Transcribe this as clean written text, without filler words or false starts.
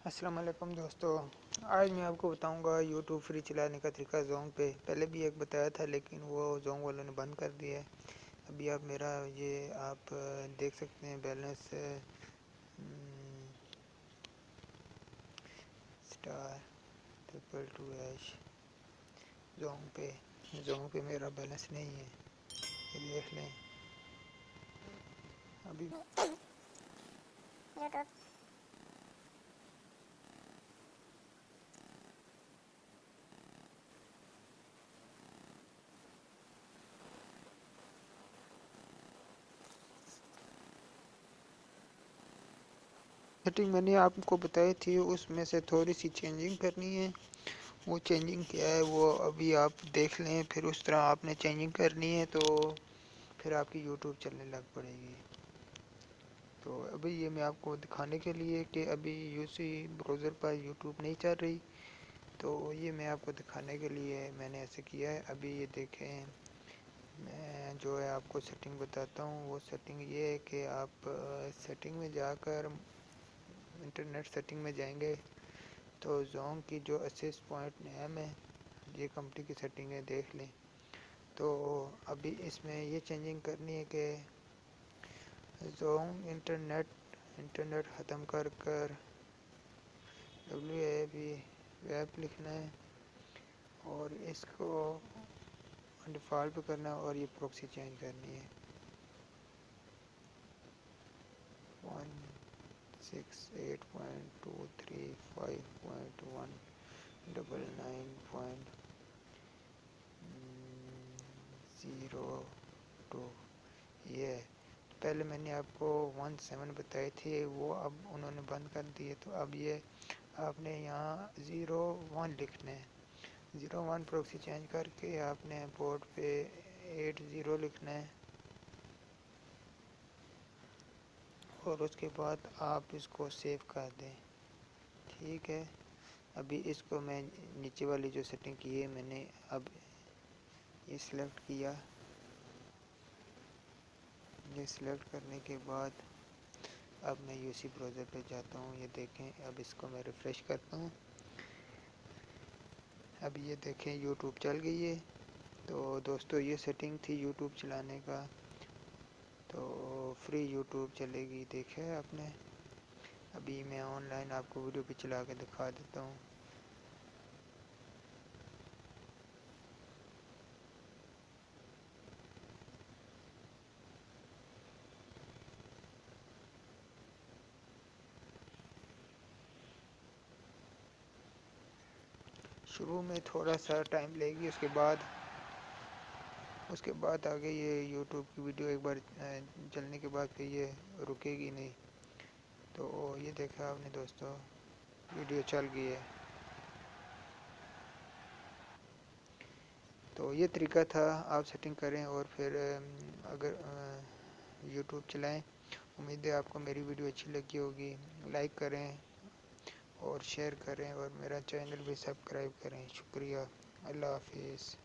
السلام علیکم دوستو، آج میں آپ کو بتاؤں گا یوٹیوب فری چلانے کا طریقہ زونگ پہ۔ پہلے بھی ایک بتایا تھا لیکن وہ زونگ والوں نے بند کر دیا ہے۔ ابھی آپ میرا یہ آپ دیکھ سکتے ہیں بیلنس سٹار 222# زونگ پہ میرا بیلنس نہیں ہے، یہ دیکھ لیں ابھی یوٹیوب سیٹنگ میں نے آپ کو بتائی تھی، اس میں سے تھوڑی سی چینجنگ کرنی ہے۔ وہ چینجنگ کیا ہے وہ ابھی آپ دیکھ لیں، پھر اس طرح آپ نے چینجنگ کرنی ہے تو پھر آپ کی یوٹیوب چلنے لگ پڑے گی۔ تو ابھی یہ میں آپ کو دکھانے کے لیے کہ ابھی یوسی براؤزر پر یوٹیوب نہیں چل رہی، تو یہ میں آپ کو دکھانے کے لیے میں نے ایسے کیا ہے۔ ابھی یہ دیکھیں، میں جو ہے آپ کو سیٹنگ بتاتا ہوں۔ وہ سیٹنگ یہ ہے کہ آپ سیٹنگ میں جا کر انٹرنیٹ سیٹنگ میں جائیں گے تو زونگ کی جو ایکسس پوائنٹ نیم ہے، یہ کمپنی کی سیٹنگ ہے، دیکھ لیں۔ تو ابھی اس میں یہ چینجنگ کرنی ہے کہ زونگ انٹرنیٹ ختم کر ویب لکھنا ہے اور اس کو ڈیفالٹ پہ کرنا ہے اور یہ پروکسی چینج کرنی ہے 168.235.1.0.2 یہ ہے۔ پہلے میں نے آپ کو 17 بتائی تھی، وہ اب انہوں نے بند کر دیے، تو اب یہ آپ نے یہاں 01 لکھنا ہے۔ 01 پروکسی چینج کر کے آپ نے پورٹ پہ 80 لکھنا ہے اور اس کے بعد آپ اس کو سیو کر دیں، ٹھیک ہے۔ ابھی اس کو میں نیچے والی جو سیٹنگ کی ہے میں نے اب یہ سلیکٹ کیا۔ یہ سلیکٹ کرنے کے بعد اب میں یوسی براؤزر پہ جاتا ہوں، یہ دیکھیں۔ اب اس کو میں ریفریش کرتا ہوں، اب یہ دیکھیں یوٹیوب چل گئی ہے۔ تو دوستو یہ سیٹنگ تھی یوٹیوب چلانے کا، تو فری یوٹیوب چلے گی، دیکھا ہے آپ نے۔ ابھی میں آن لائن آپ کو ویڈیو پہ چلا کے دکھا دیتا ہوں۔ شروع میں تھوڑا سا ٹائم لے گی، اس کے بعد آگے یہ یوٹیوب کی ویڈیو ایک بار چلنے کے بعد پھر یہ رکے گی نہیں۔ تو یہ دیکھا آپ نے دوستو، ویڈیو چل گئی ہے۔ تو یہ طریقہ تھا، آپ سیٹنگ کریں اور پھر اگر یوٹیوب چلائیں۔ امید ہے آپ کو میری ویڈیو اچھی لگی ہوگی، لائک کریں اور شیئر کریں اور میرا چینل بھی سبسکرائب کریں۔ شکریہ، اللہ حافظ۔